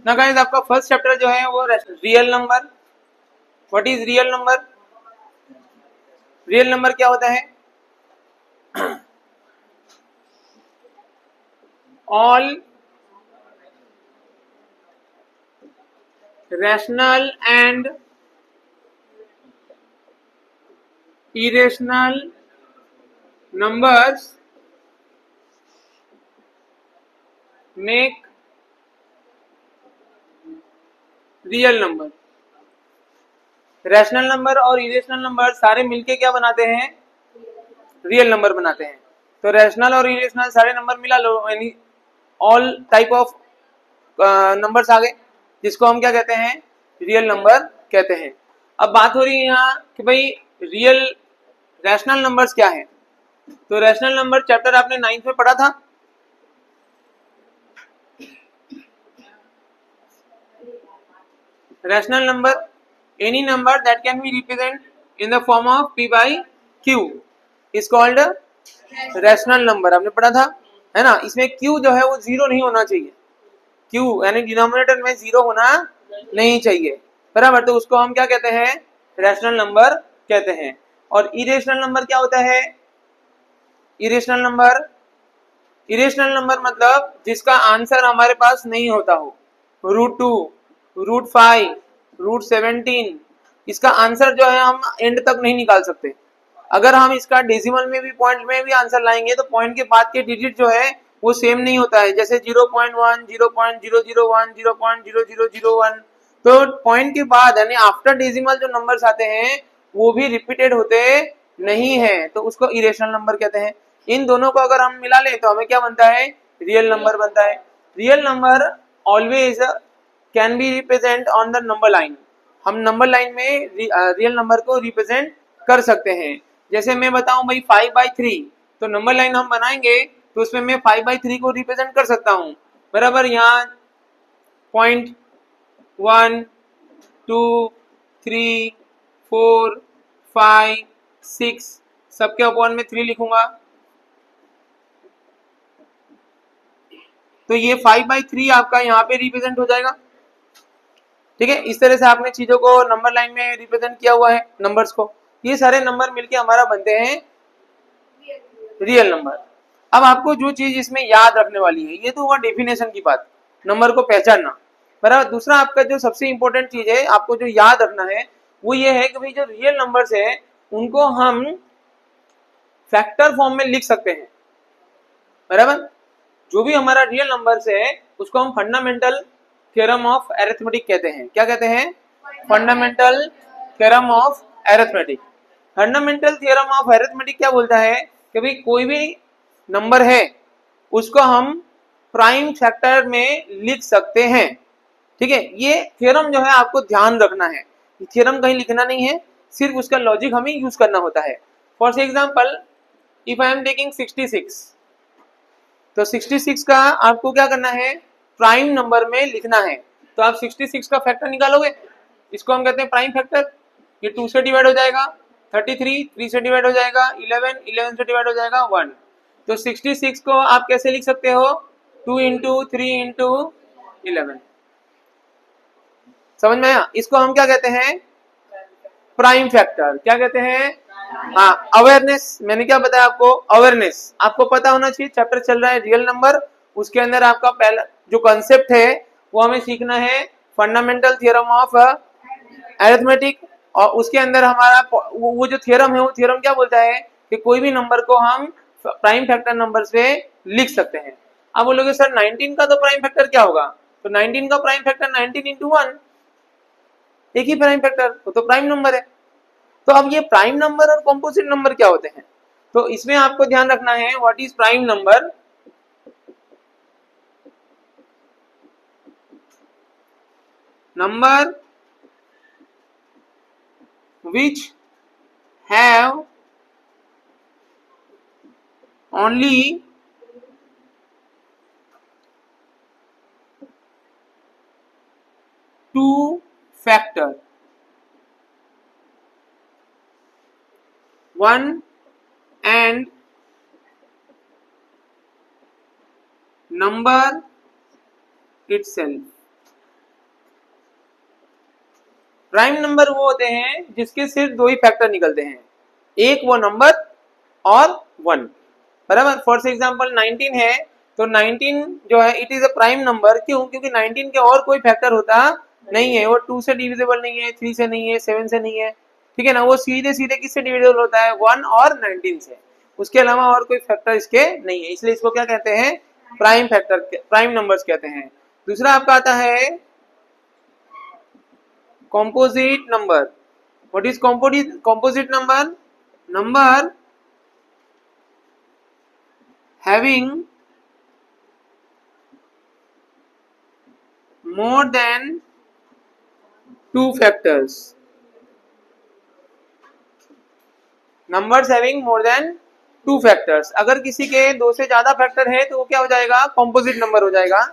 ना गाइस आपका first chapter जो है वो real number. What is real number? Real number क्या होता है? All rational and irrational numbers make real number. Rational number और इरेशनल नंबर सारे मिलके क्या बनाते हैं? रियल नंबर बनाते हैं। तो रैशनल और इरेशनल सारे नंबर मिला लो, यानी ऑल टाइप ऑफ नंबर्स आ गए, जिसको हम क्या कहते हैं? रियल नंबर कहते हैं। अब बात हो रही है यहाँ कि भाई रियल रैशनल नंबर्स क्या है। तो रैशनल नंबर चैप्टर आपने 9th में पढ़ा था। Rational number any number that can be represented in the form of p by q is called rational number. आपने पढ़ा था, है ना। इसमें q जो है वो जीरो नहीं होना चाहिए। q यानी डिनोमिनेटर में जीरो होना नहीं चाहिए, बराबर। तो उसको हम क्या कहते हैं? रैशनल नंबर कहते हैं। और इरेशनल नंबर क्या होता है? इरेशनल नंबर मतलब जिसका आंसर हमारे पास नहीं होता हो। √2, √5, √17, इसका आंसर जो है हम एंड तक नहीं निकाल सकते। अगर हम इसका डेसिमल में भी, पॉइंट में भी आंसर लाएंगे तो पॉइंट के बाद के डिजिट जो है वो सेम नहीं होता है। जैसे 0.1, 0.001, 0.0001, तो पॉइंट के बाद यानी आफ्टर डेसिमल जो नंबर्स आते हैं वो भी रिपीटेड होते नहीं है, तो उसको इरेशनल नंबर कहते हैं। इन दोनों को अगर हम मिला लें तो हमें क्या बनता है? रियल नंबर बनता है। Real number always can be represent on the number line. हम नंबर लाइन में रियल नंबर को रिप्रेजेंट कर सकते हैं। जैसे मैं बताऊं भाई 5/3, तो नंबर लाइन हम बनाएंगे तो उसमें मैं 5/3 को रिप्रेजेंट कर सकता हूं, बराबर। यहाँ 0.1, 2, 3, 4, 5, 6 सबके अपॉन में 3 लिखूंगा, तो ये 5/3 आपका यहाँ पे रिप्रेजेंट हो जाएगा। ठीक है, इस तरह से आपने चीजों को नंबर लाइन में रिप्रेजेंट किया हुआ है नंबर्स को। ये सारे नंबर मिलके हमारा बनते हैं रियल नंबर। अब आपको जो चीज इसमें याद रखने वाली है, ये तो हुआ डेफिनेशन की बात, नंबर को पहचानना, बराबर। दूसरा आपका जो सबसे इंपॉर्टेंट चीज है आपको जो याद रखना है वो ये है कि भाई जो रियल नंबर्स है उनको हम फैक्टर फॉर्म में लिख सकते हैं, बराबर। जो भी हमारा रियल नंबर्स है उसको हम फंडामेंटल थ्योरम ऑफ अरिथमेटिक कहते हैं। क्या कहते हैं? Fundamental theorem of arithmetic. Fundamental theorem of arithmetic क्या बोलता है कि भाई कोई भी नंबर है उसको हम प्राइम फैक्टर में लिख सकते हैं। ठीक है, ये थ्योरम जो है आपको ध्यान रखना है। थ्योरम कहीं लिखना नहीं है, सिर्फ उसका लॉजिक हमें यूज करना होता है। For example, if I am taking 66, तो 66 का आपको क्या करना है? प्राइम नंबर में लिखना है। तो आप 66 का फैक्टर निकालोगे, इसको हम कहते हैं प्राइम फैक्टर। ये 2 से डिवाइड हो जाएगा, 33, 3 से डिवाइड हो जाएगा, 11, 11 से डिवाइड हो जाएगा 1। तो 66 को आप कैसे लिख सकते हो? 2 इंटू 3 इंटू 11। समझ में आया? इसको हम क्या कहते हैं? Prime factor. क्या कहते हैं? हाँ, अवेयरनेस। मैंने क्या बताया आपको? अवेयरनेस आपको पता होना चाहिए। चैप्टर चल रहा है रियल नंबर, उसके अंदर आपका पहला जो कॉन्सेप्ट है वो हमें सीखना है फंडामेंटल थ्योरम ऑफ अरिथमेटिक। और उसके अंदर हमारा वो जो थ्योरम है वो थ्योरम क्या बोलता है कि कोई भी नंबर को हम प्राइम फैक्टर नंबर से लिख सकते हैं। अब बोलोगे सर 19 का तो प्राइम फैक्टर क्या होगा? तो 19 का प्राइम फैक्टर 19 इंटू 1, एक ही प्राइम फैक्टर, तो प्राइम नंबर है। तो अब ये प्राइम नंबर और कॉम्पोजिट नंबर क्या होते हैं? तो इसमें आपको ध्यान रखना है what is prime number. Number which have only two factor, one and number itself। Prime number वो होते हैं जिसके सिर्फ दो ही फैक्टर निकलते हैं, एक वो नंबर और 1, बराबर। फॉर एग्जांपल 19 है तो 19 जो है it is a prime number, क्यों? क्योंकि 19 के और कोई फैक्टर होता नहीं है, वो 2 से डिविजिबल नहीं है, 3 से नहीं है, 7 से नहीं है, ठीक है ना। वो सीधे सीधे किससे डिविजिबल होता है? 1 और 19 से, उसके अलावा और कोई फैक्टर इसके नहीं है, इसलिए इसको क्या कहते हैं? प्राइम फैक्टर, प्राइम नंबर्स कहते हैं। दूसरा आपका आता है composite number. What is composite number? Number having more than 2 factors. Numbers having more than 2 factors. अगर किसी के 2 से ज्यादा फैक्टर है तो वो क्या हो जाएगा? कॉम्पोजिट नंबर हो जाएगा।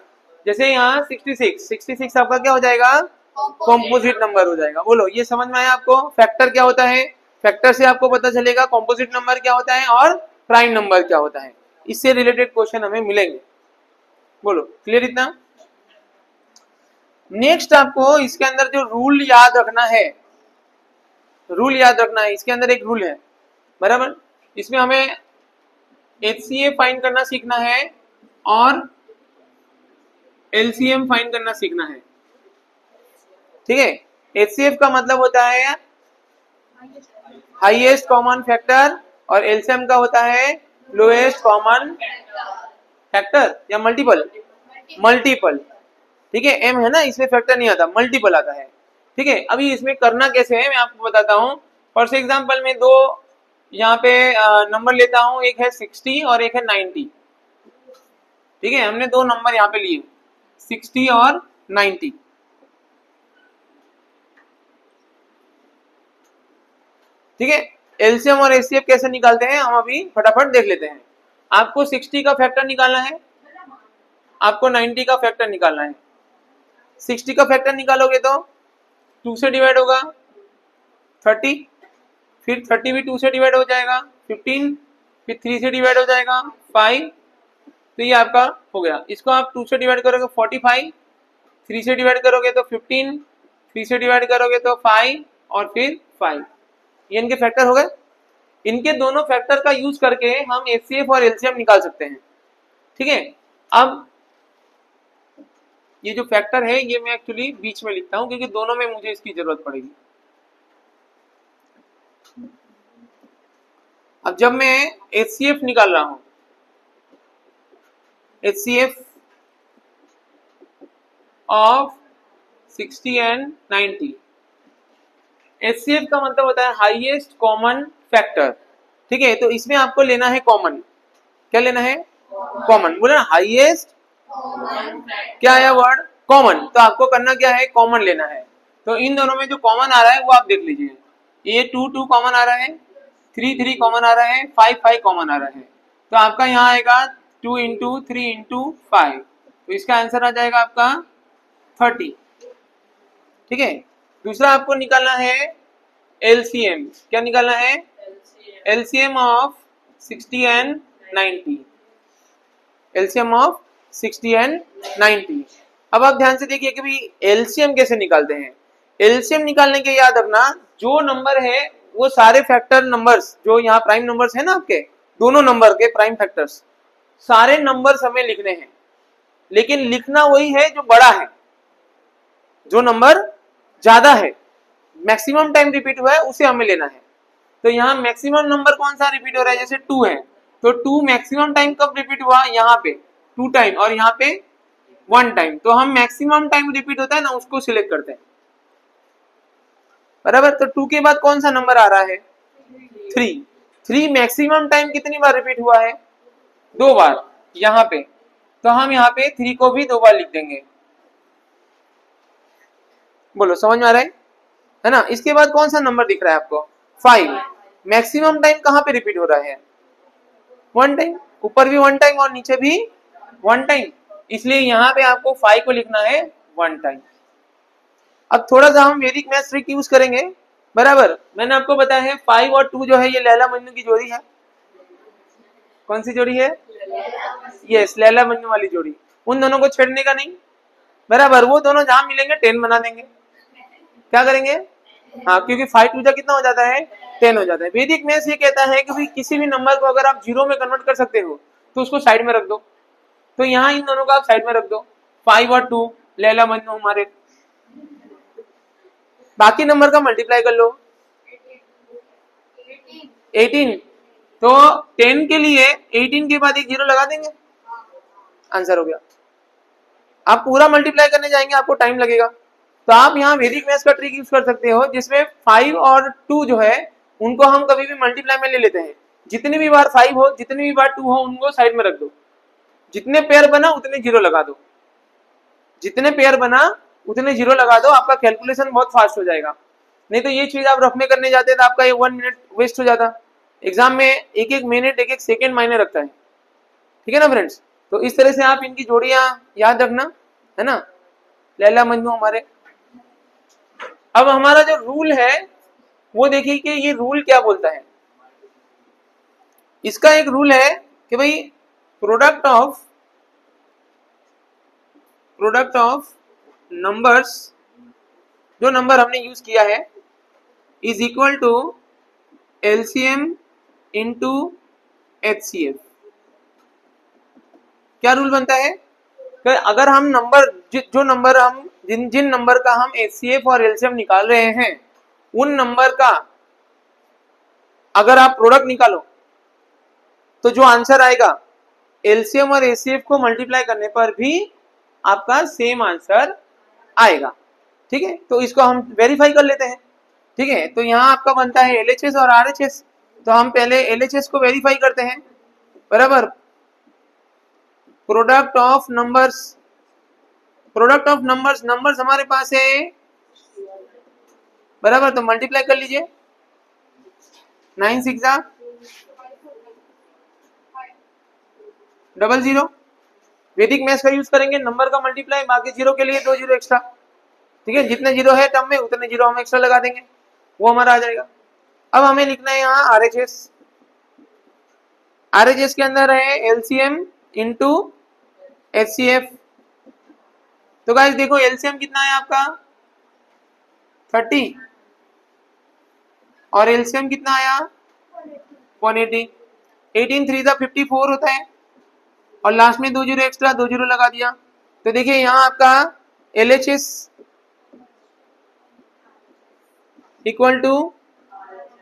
जैसे यहाँ 66 आपका क्या हो जाएगा? कॉम्पोजिट नंबर हो जाएगा। बोलो, ये समझ में आया आपको? फैक्टर क्या होता है, फैक्टर से आपको पता चलेगा कॉम्पोजिट नंबर क्या होता है और प्राइम नंबर क्या होता है। इससे रिलेटेड क्वेश्चन हमें मिलेंगे। बोलो, क्लियर इतना? नेक्स्ट आपको इसके अंदर जो रूल याद रखना है, रूल याद रखना है, इसके अंदर एक रूल है, बराबर। इसमें हमें HCF फाइंड करना सीखना है और LCM फाइंड करना सीखना है, ठीक है। HCF का मतलब होता है हाईएस्ट कॉमन फैक्टर और LCM का होता है लोएस्ट कॉमन फैक्टर या मल्टीपल, मल्टीपल, ठीक है। M है ना, इसमें फैक्टर नहीं आता, मल्टीपल आता है, ठीक है। अभी इसमें करना कैसे है मैं आपको बताता हूँ। फॉर एग्जांपल मैं दो यहाँ पे नंबर लेता हूँ, एक है 60 और एक है 90, ठीक है। हमने दो नंबर यहाँ पे लिए 60 और 90, ठीक है। एलसीएम और एचसीएफ कैसे निकालते हैं हम अभी फटाफट देख लेते हैं। आपको 60 का फैक्टर निकालना है, आपको 90 का फैक्टर निकालना है। 60 का फैक्टर निकालोगे तो 2 से डिवाइड होगा 30, फिर 30 भी 2 से डिवाइड हो जाएगा 15, फिर 3 से डिवाइड हो जाएगा 5, तो ये आपका हो गया। इसको आप 2 से डिवाइड करोगे 45, 3 से डिवाइड करोगे तो 15, 3 से डिवाइड करोगे तो 5 और फिर 5, ये इनके फैक्टर हो गए। इनके दोनों फैक्टर का यूज करके हम एचसीएफ और एलसीएम निकाल सकते हैं, ठीक है। अब ये जो फैक्टर है ये मैं एक्चुअली बीच में लिखता हूं क्योंकि दोनों में मुझे इसकी जरूरत पड़ेगी। अब जब मैं एचसीएफ निकाल रहा हूं, एचसीएफ ऑफ 60 एंड 90, एचसीएफ का मतलब होता है हाईएस्ट कॉमन फैक्टर, ठीक है। तो इसमें आपको लेना है कॉमन, क्या लेना है? कॉमन। बोले ना हाईएस्ट, क्या है वर्ड? कॉमन। तो आपको करना क्या है? कॉमन लेना है। तो इन दोनों में जो कॉमन आ रहा है वो आप देख लीजिए, ये 2 कॉमन आ रहा है, 3 कॉमन आ रहा है, 5 कॉमन आ रहा है। तो आपका यहाँ आएगा 2 इंटू 3 इंटू 5, तो इसका आंसर आ जाएगा आपका 30, ठीक है। दूसरा आपको निकालना है एलसीएम। क्या निकालना है? LCM of 60 and 90, LCM of 60 and 90। अब आप ध्यान से देखिए कि भाई एलसीएम कैसे निकालते हैं। एलसीएम निकालने के याद रखना, जो नंबर है वो सारे फैक्टर नंबर्स जो यहाँ प्राइम नंबर्स है ना, आपके दोनों नंबर के प्राइम फैक्टर्स, सारे नंबर्स हमें लिखने हैं, लेकिन लिखना वही है जो बड़ा है, जो नंबर ज्यादा है, मैक्सिमम टाइम रिपीट हुआ है उसे हमें लेना है। तो यहाँ मैक्सिमम नंबर कौन सा रिपीट हो रहा है? जैसे 2 है तो 2 मैक्सिमम टाइम कब रिपीट हुआ? यहाँ पे 2 टाइम और यहाँ पे 1 टाइम। तो हम मैक्सिमम टाइम रिपीट होता है ना उसको सिलेक्ट करते हैं, बराबर। तो 2 के बाद कौन सा नंबर आ रहा है? 3 मैक्सिमम टाइम कितनी बार रिपीट हुआ है? 2 बार यहाँ पे। तो हम यहाँ पे 3 को भी 2 बार लिख देंगे। बोलो, समझ में आ रहा है ना? इसके बाद कौन सा नंबर दिख रहा है आपको? 5। मैक्सिमम टाइम कहाँ पे रिपीट हो रहा है? 1 टाइम, ऊपर भी 1 टाइम और नीचे भी 1 टाइम, इसलिए यहाँ पे आपको 5 को लिखना है 1 टाइम। अब थोड़ा सा हम वैदिक मैथ्स ट्रिक यूज करेंगे, बराबर। मैंने आपको बताया है 5 और 2 जो है ये लैला मजनू की जोड़ी है। कौन सी जोड़ी है? यस, लैला मजनू वाली जोड़ी। उन दोनों को छेड़ने का नहीं, बराबर। वो दोनों जहां मिलेंगे 10 बना देंगे, क्या करेंगे? हाँ, क्योंकि 5 टू जा कितना हो जाता है? 10 हो जाता है। वैदिक मैथ्स ये कहता है कि भाई किसी भी नंबर को अगर आप जीरो में कन्वर्ट कर सकते हो तो उसको साइड में रख दो। तो यहाँ इन दोनों को आप साइड में रख दो, 5 और 2 लैला मजनू हमारे। बाकी नंबर का मल्टीप्लाई कर लो, 18। तो 10 के लिए 18 के बाद एक जीरो लगा देंगे, आंसर हो गया। आप पूरा मल्टीप्लाई करने जाएंगे आपको टाइम लगेगा। तो आप यहाँ वैदिक मैथ्स का ट्रिक यूज कर सकते हो जिसमें 5 और 2 जो है उनको हम कभी भी मल्टीप्लाई में ले लेते हैं। जितनी भी बार 5 हो, जितनी भी बार 2 हो, उनको साइड में रख दो। जितने पेयर बना उतने जीरो लगा दो, जितने पेयर बना उतने जीरो लगा दो, आपका कैलकुलेशन बहुत फास्ट हो जाएगा। नहीं तो ये चीज आप रफ में करने जाते तो आपका ये 1 मिनट वेस्ट हो जाता। एग्जाम में एक एक मिनट एक एक सेकेंड मायने रखता है, ठीक है ना फ्रेंड्स। तो इस तरह से आप इनकी जोड़ियां याद रखना, है ना, लैला मजनू हमारे। अब हमारा जो रूल है वो देखिए कि ये रूल क्या बोलता है। इसका एक रूल है कि भाई प्रोडक्ट ऑफ नंबर्स, जो नंबर हमने यूज किया है, is equal to LCM into HCF. क्या रूल बनता है कि अगर हम नंबर जो नंबर हम जिन नंबर का हम एचसीएफ और एलसीएम निकाल रहे हैं उन नंबर का अगर आप प्रोडक्ट निकालो तो जो आंसर आएगा एलसीएम और एचसीएफ को मल्टीप्लाई करने पर भी आपका सेम आंसर आएगा, ठीक है। तो इसको हम वेरीफाई कर लेते हैं, ठीक है। तो यहाँ आपका बनता है एलएचएस और आरएचएस। तो हम पहले एलएचएस को वेरीफाई करते हैं, बराबर। प्रोडक्ट ऑफ नंबर्स नंबर्स हमारे पास है, बराबर। तो मल्टीप्लाई कर लीजिए, 9 6 00। वैदिक मैथ्स का यूज करेंगे, नंबर का मल्टीप्लाई, बाकी जीरो के लिए 2 जीरो एक्स्ट्रा, ठीक है। जितने जीरो है टर्म में उतने जीरो हम एक्स्ट्रा लगा देंगे, वो हमारा आ जाएगा। अब हमें लिखना है यहाँ आरएचएस के अंदर है एलसीएम इंटू एचसीएफ। तो गाइस देखो एलसीएम कितना है आपका 30 और एलसीएम कितना आया 180। 18 3 54 होता है और लास्ट में 2 जीरो एक्स्ट्रा, 2 जीरो लगा दिया। तो देखिए यहाँ आपका एलएचएस इक्वल टू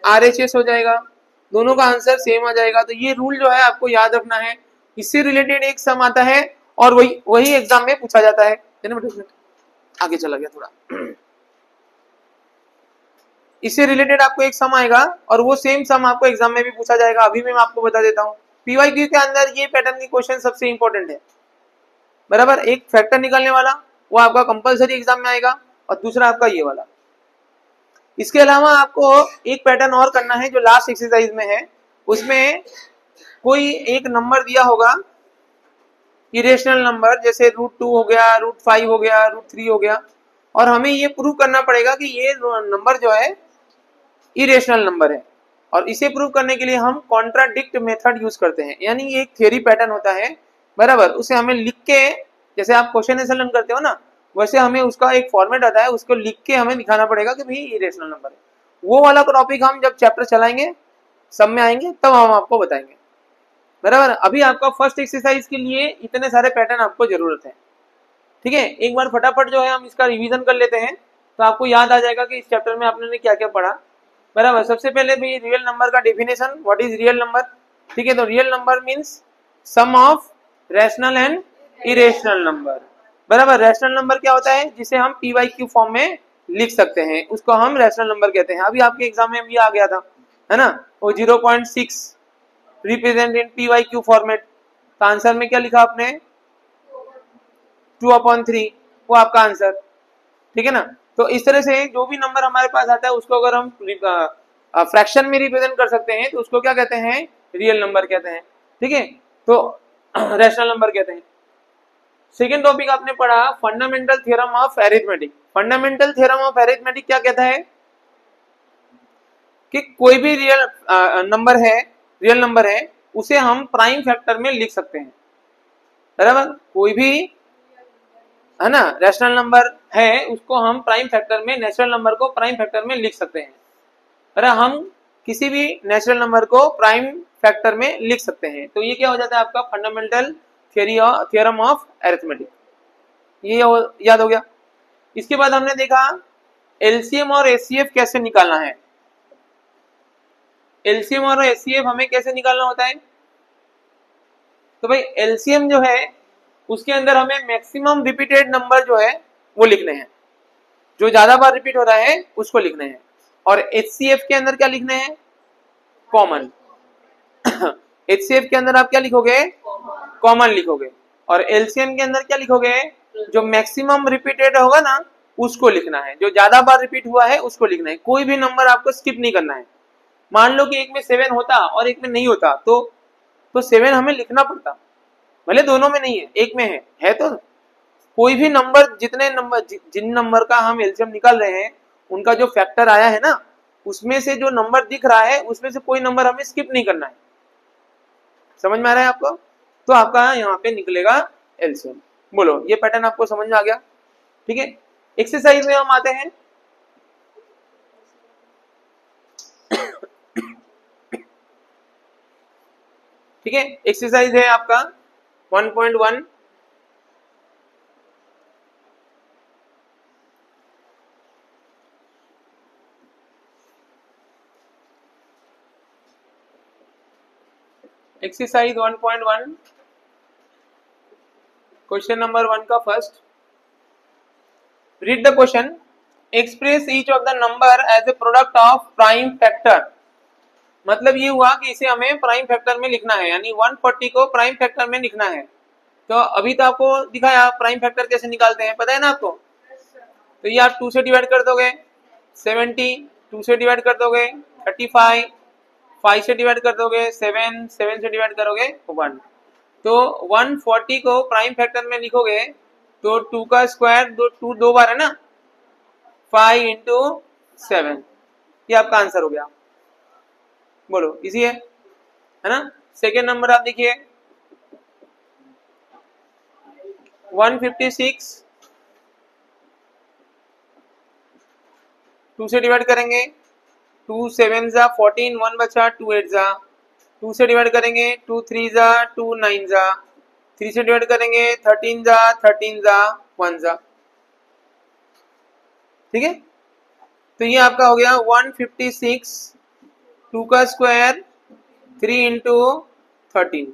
आरएचएस हो जाएगा, दोनों का आंसर सेम आ जाएगा। तो ये रूल जो है आपको याद रखना है, इससे रिलेटेड एक सम आता है और वही एग्जाम में पूछा जाता है ना बेटा। आगे चला गया थोड़ा, इससे रिलेटेड आपको एक सम आएगा और वो सेम सम आपको एग्जाम में भी पूछा जाएगा। अभी मैं आपको बता देता हूँ, पीवाईक्यू के अंदर ये पैटर्न की क्वेश्चन सबसे इंपॉर्टेंट है, बराबर। एक फैक्टर निकालने वाला वो आपका कंपलसरी एग्जाम में आएगा और दूसरा आपका ये वाला। इसके अलावा आपको एक पैटर्न और करना है जो लास्ट एक्सरसाइज में है, उसमें कोई एक नंबर दिया होगा, इरेशनल नंबर, जैसे √2 हो गया, √5 हो गया, √3 हो गया, और हमें ये प्रूव करना पड़ेगा कि ये नंबर जो है इरेशनल नंबर है। और इसे प्रूव करने के लिए हम कॉन्ट्राडिक्ट मेथड यूज करते हैं, यानी ये एक थ्योरी पैटर्न होता है, बराबर। उसे हमें लिख के, जैसे आप क्वेश्चन आंसर लर्न करते हो ना, वैसे हमें उसका एक फॉर्मेट आता है, उसको लिख के हमें दिखाना पड़ेगा कि भाई ये रेशनल नंबर है। वो वाला टॉपिक हम जब चैप्टर चलाएंगे, सब में आएंगे, तब हम आपको बताएंगे, बराबर। अभी आपका फर्स्ट एक्सरसाइज के लिए इतने सारे पैटर्न आपको जरूरत है, ठीक है। एक बार फटाफट जो है हम इसका रिवीजन कर लेते हैं तो आपको याद आ जाएगा कि इस चैप्टर में आपने क्या क्या पढ़ा, बराबर। सबसे पहले भी रियल नंबर का definition, what is real number, ठीक है। तो real number means sum of rational and irrational number, बराबर। रैशनल नंबर क्या होता है, जिसे हम पीवाईक्यू फॉर्म में लिख सकते हैं, उसको हम रैशनल नंबर कहते हैं। अभी आपके एग्जाम में भी आ गया था, है ना, वो 0.6 रिप्रेजेंट इन पीवाईक्यू फॉर्मेट। तो आंसर में क्या लिखा आपने 2/3, वो आपका आंसर, ठीक है ना। तो इस तरह से जो भी नंबर हमारे पास आता है उसको अगर हम फ्रैक्शन में रिप्रेजेंट कर सकते हैं तो उसको क्या कहते हैं, रियल नंबर कहते हैं, ठीक है। तो रैशनल नंबर कहते हैं। सेकेंड टॉपिक आपने पढ़ा fundamental theorem of arithmetic. Fundamental theorem of arithmetic क्या कहता है कि कोई भी रियल नंबर है उसे हम प्राइम फैक्टर में लिख सकते हैं, बराबर। कोई भी, है ना, रैशनल नंबर है उसको हम प्राइम फैक्टर में, नेचुरल नंबर को प्राइम फैक्टर में लिख सकते हैं। अरे हम किसी भी नेचुरल नंबर को प्राइम फैक्टर में लिख सकते हैं। तो ये क्या हो जाता है आपका फंडामेंटल थ्योरम ऑफ अरिथमेटिक, ये याद हो गया। इसके बाद हमने देखा एलसीएम और एचसीएफ कैसे निकालना है। एलसीएम और एचसीएफ हमें कैसे निकालना होता है, तो भाई एलसीएम जो है उसके अंदर हमें मैक्सिमम रिपीटेड नंबर जो है वो लिखने हैं, जो ज्यादा बार रिपीट हो रहा है उसको लिखने हैं। और एचसीएफ के अंदर क्या लिखने हैं, कॉमन। एचसीएफ के अंदर आप क्या लिखोगे, कॉमन लिखोगे। और एलसीएम के अंदर क्या लिखोगे, जो मैक्सिमम रिपीटेड होगा ना उसको लिखना है, जो ज्यादा बार रिपीट हुआ है उसको लिखना है। कोई भी नंबर आपको स्किप नहीं करना है। मान लो कि एक में 7 होता और एक में नहीं होता तो 7 हमें लिखना पड़ता, भले दोनों में नहीं है, एक में है तो कोई भी नंबर, जिन नंबर का हम एलसीएम निकाल रहे हैं उनका जो फैक्टर आया है ना उसमें से जो नंबर दिख रहा है उसमें से कोई नंबर हमें स्किप नहीं करना है। समझ में आ रहा है आपको, तो आपका यहाँ पे निकलेगा एलसीएम। बोलो ये पैटर्न आपको समझ में आ गया, ठीक है। एक्सरसाइज में हम आते हैं। ठीक है, एक्सरसाइज है आपका 1.1। एक्सरसाइज 1.1 क्वेश्चन नंबर 1 का first, read the question, express each of the number as a product of prime factor. मतलब ये हुआ कि इसे हमें प्राइम फैक्टर में लिखना है, यानी 140 को प्राइम फैक्टर में लिखना है। तो अभी तो आपको दिखाया प्राइम फैक्टर कैसे निकालते हैं, पता है ना आपको। तो ये आप 2 से डिवाइड कर दोगे 70, 2 से डिवाइड कर दोगे 35, 5 से डिवाइड कर दोगे 7, 7 से डिवाइड करोगे 1। तो 140 को प्राइम फैक्टर में लिखोगे तो 2 का स्क्वायर, 2 दो बार है ना, 5 इंटू 7, ये आपका आंसर हो गया। बोलो इजी है ना। सेकेंड नंबर आप देखिए 156, 2 से डिवाइड करेंगे 2 7 जा 14, 1 बचा 2 8 जा, 2 से डिवाइड करेंगे 2 3 जा 2 9 जा, 3 से डिवाइड करेंगे 13 जा 13 जा 1 जा, ठीक है। तो ये आपका हो गया 156, 2 का स्क्वायर 3 इंटू 13।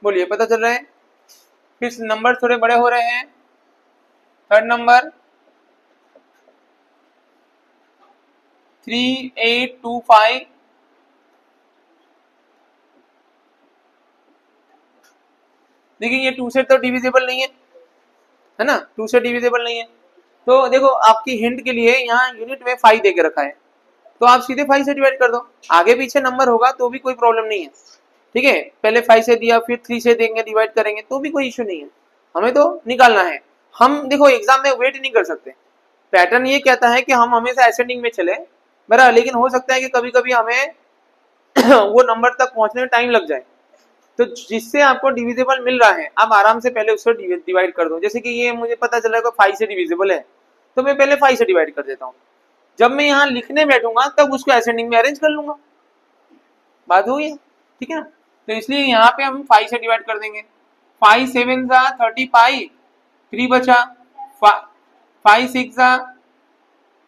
बोलिए पता चल रहा है। फिर नंबर थोड़े बड़े हो रहे हैं। थर्ड नंबर 3825, देखिए ये 2 से तो डिविजिबल नहीं है ना, 2 से डिविजिबल नहीं है। तो देखो आपकी हिंट के लिए यहाँ यूनिट में 5 दे के रखा है, तो आप सीधे 5 से डिवाइड कर दो। आगे पीछे नंबर होगा तो भी कोई प्रॉब्लम नहीं है, ठीक है। पहले 5 से दिया फिर 3 से देंगे, डिवाइड करेंगे तो भी कोई इशू नहीं है। हमें तो निकालना है। हम देखो एग्जाम में वेट नहीं कर सकते। पैटर्न ये कहता है कि हम हमेशा असेंडिंग में चले, बराबर, लेकिन हो सकता है कि कभी कभी हमें वो नंबर तक पहुंचने में टाइम लग जाए। तो जिससे आपको डिविजिबल मिल रहा है आप आराम से पहले उसको डिवाइड कर दो। जैसे कि ये मुझे पता चला कि 5 से डिविजिबल है तो मैं पहले 5 से डिवाइड कर देता हूँ। जब मैं यहाँ लिखने बैठूंगा तब उसको असेंडिंग में अरेंज कर लूंगा। बात हुई है, ठीक है ना। तो इसलिए यहाँ पे हम 5 से डिवाइड कर देंगे। 5 7 जा 35, 3 बचा, 5 6 जा,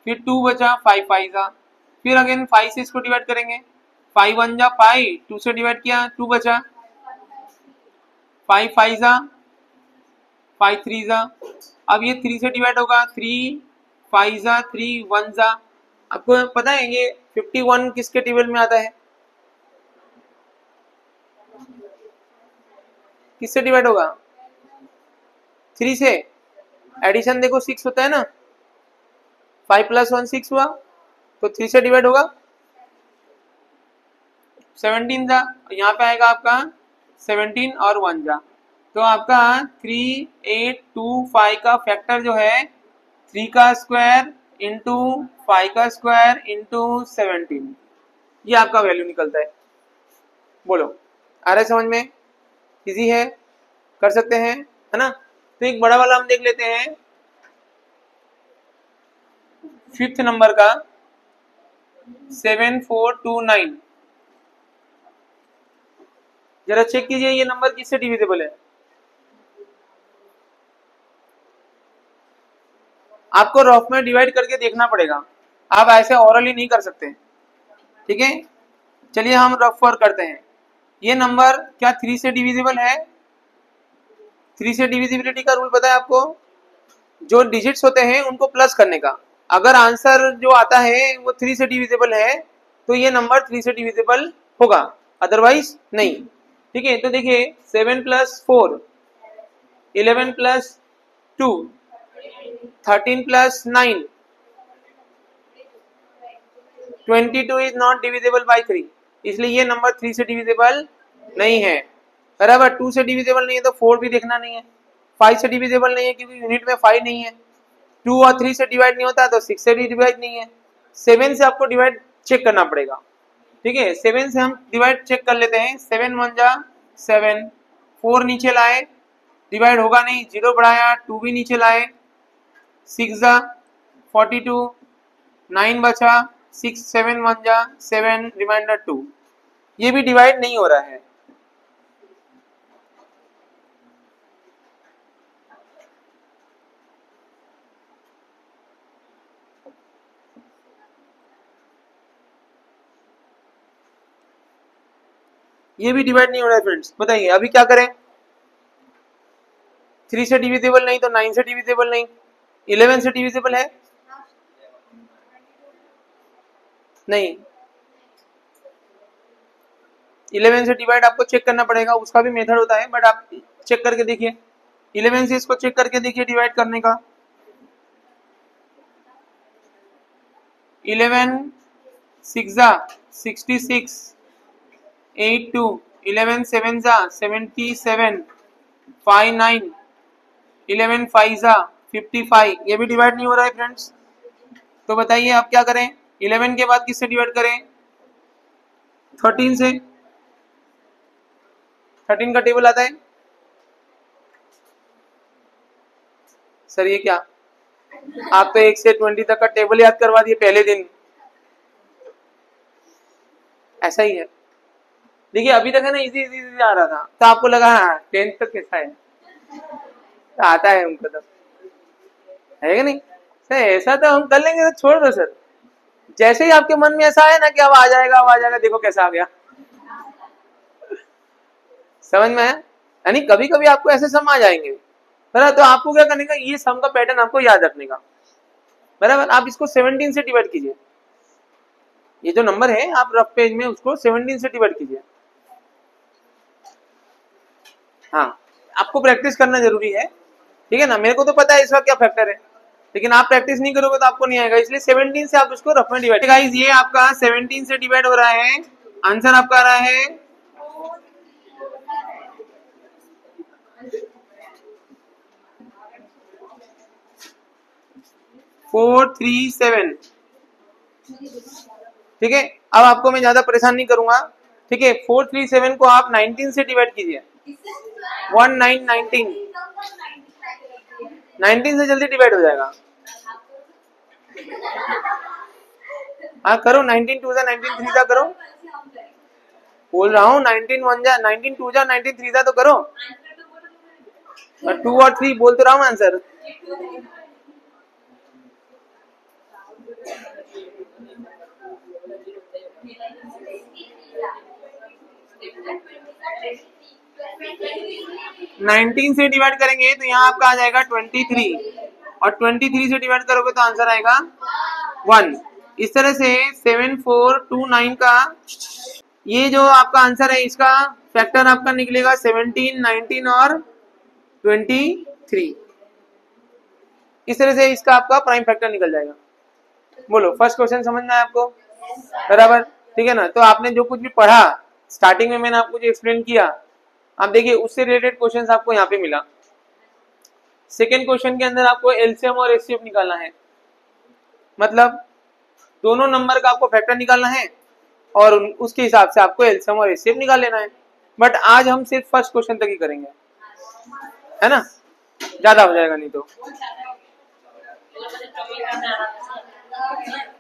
फिर 2 बचा, 5 5 जा, फिर अगेन 5 से इसको डिवाइड करेंगे। 5 1 जा 5, 2 से डिवाइड किया 2 बचा, 5 5 जा, 5 3 जा। अब ये 3 से डिवाइड होगा 3 5 जा 3 1 जा। आपको पता है ये 51 किसके टेबल में आता है, किससे डिवाइड होगा, 3 से। एडिशन देखो 6 होता है ना, 5 + 1 6 हुआ, तो 3 से डिवाइड होगा 17 जा। यहाँ पे आएगा आपका 17 और 1 जा। तो आपका 3 8 2 5 का फैक्टर जो है 3 का स्क्वायर इंटू 5 का स्क्वायर इंटू 17, ये आपका वैल्यू निकलता है। बोलो आ रहा है समझ में, इजी है, कर सकते हैं, है ना। तो एक बड़ा वाला हम देख लेते हैं फिफ्थ नंबर का 7429, जरा चेक कीजिए ये नंबर किससे डिविजिबल है। आपको रफ में डिवाइड करके देखना पड़ेगा, आप ऐसे ओरली नहीं कर सकते, ठीक है। चलिए हम रफ वर्क करते हैं। ये नंबर क्या 3 से डिविजिबल है? 3 से डिविजिबिलिटी का रूल पता है आपको? जो डिजिट्स होते हैं उनको प्लस करने का। अगर आंसर जो आता है वो 3 से डिविजिबल है तो ये नंबर 3 से डिविजिबल होगा, अदरवाइज नहीं, ठीक है। तो देखिए 7 + 4, 11 + 2, 13 + 9, 22 इज नॉट डिविजिबल बाय 3, इसलिए ये नंबर 3 से डिविजिबल नहीं है, बराबर। 2 से डिविजिबल नहीं है तो 4 भी देखना नहीं है, 5 से डिविजिबल नहीं है क्योंकि यूनिट में 5 नहीं है, 2 और 3 से डिवाइड नहीं होता तो 6 से भी डिवाइड नहीं है, 7 से आपको डिवाइड चेक करना पड़ेगा, ठीक है। 7 से हम डिवाइड चेक कर लेते हैं। 7 × 1 = 7, 4 नीचे लाए, डिवाइड होगा नहीं, 0 बढ़ाया, 2 भी नीचे लाए, 6 × 42, 9 बचा, 6, 7 × 1 = 7, रिमाइंडर 2, ये भी डिवाइड नहीं हो रहा है। ये भी डिवाइड नहीं हो रहा है फ्रेंड्स, बताइए अभी क्या करें। 3 से डिविजिबल नहीं तो 9 से डिविजिबल नहीं, 11 से डिविजिबल है नहीं, 11 से डिवाइड आपको चेक करना पड़ेगा, उसका भी मेथड होता है, बट आप चेक करके देखिए, 11 से इसको चेक करके देखिए डिवाइड करने का। 11 6 = 66, 8 2, 11 7 = 77, 5 9, 11 5 = 55, ये भी डिवाइड नहीं हो रहा है फ्रेंड्स। तो बताइए आप क्या करें। 11 के बाद किससे डिवाइड करें? 13 से। 13 का टेबल आता है सर, ये क्या आप तो 1 से 20 तक का टेबल याद करवा दिए पहले दिन, ऐसा ही है। देखिए अभी तक है ना इजी इजी आ रहा था, तो आपको लगा हाँ 10th तक कैसा है, तो आता है उनको, तो है कि नहीं सर? ऐसा तो हम कर लेंगे, तो छोड़ दो सर, जैसे ही आपके मन में ऐसा है ना कि अब आ जाएगा, अब आ जाएगा, देखो कैसा आ गया, समझ में है? यानी कभी कभी आपको ऐसे सम आ जाएंगे, बराबर। तो आपको क्या करने का, ये सम का पैटर्न आपको याद रखने का, बराबर। आप इसको 17 से डिवाइड कीजिए, ये जो नंबर है आप रफ पेज में उसको 17 से डिवाइड कीजिए। हाँ, आपको प्रैक्टिस करना जरूरी है, ठीक है ना। मेरे को तो पता है इसका क्या फैक्टर है, लेकिन आप प्रैक्टिस नहीं करोगे तो आपको नहीं आएगा, इसलिए 17 से आप उसको रफ में डिवाइड। गाइस ये आपका 17 से डिवाइड हो रहा है, आंसर आपका आ रहा है 437, ठीक है। अब आपको मैं ज्यादा परेशान नहीं करूंगा, ठीक है। 437 को आप 19 से डिवाइड कीजिए, 1919, 19 से जल्दी डिवाइड हो जाएगा। हाँ करो, 19 2 = 19 3 करो, बोल रहा हूँ 19 1 = 19 2 = 19 3 तो करो, 2 और 3 बोल तो रहा हूँ आंसर। नाइनटीन से डिवाइड करेंगे तो यहाँ आपका आ जाएगा 23, और 23 से डिवाइड करोगे तो आंसर आएगा 1। इस तरह से 7429 का ये जो आपका आंसर है, इसका फैक्टर आपका निकलेगा 17, 19 और 23। इस तरह से इसका आपका प्राइम फैक्टर निकल जाएगा। बोलो फर्स्ट क्वेश्चन समझ में आया आपको? बराबर, ठीक है ना। तो आपने जो कुछ भी पढ़ा स्टार्टिंग में, मैंने आपको जो एक्सप्लेन किया, आप देखिए उससे रिलेटेड क्वेश्चंस आपको यहाँ पे मिला। सेकेंड क्वेश्चन के अंदर आपको एलसीएम और एचसीएफ निकालना है, मतलब दोनों नंबर का आपको फैक्टर निकालना है और उसके हिसाब से आपको एलसीएम और एचसीएफ निकाल लेना है। बट आज हम सिर्फ फर्स्ट क्वेश्चन तक ही करेंगे, है ना, ज्यादा हो जाएगा नहीं तो। है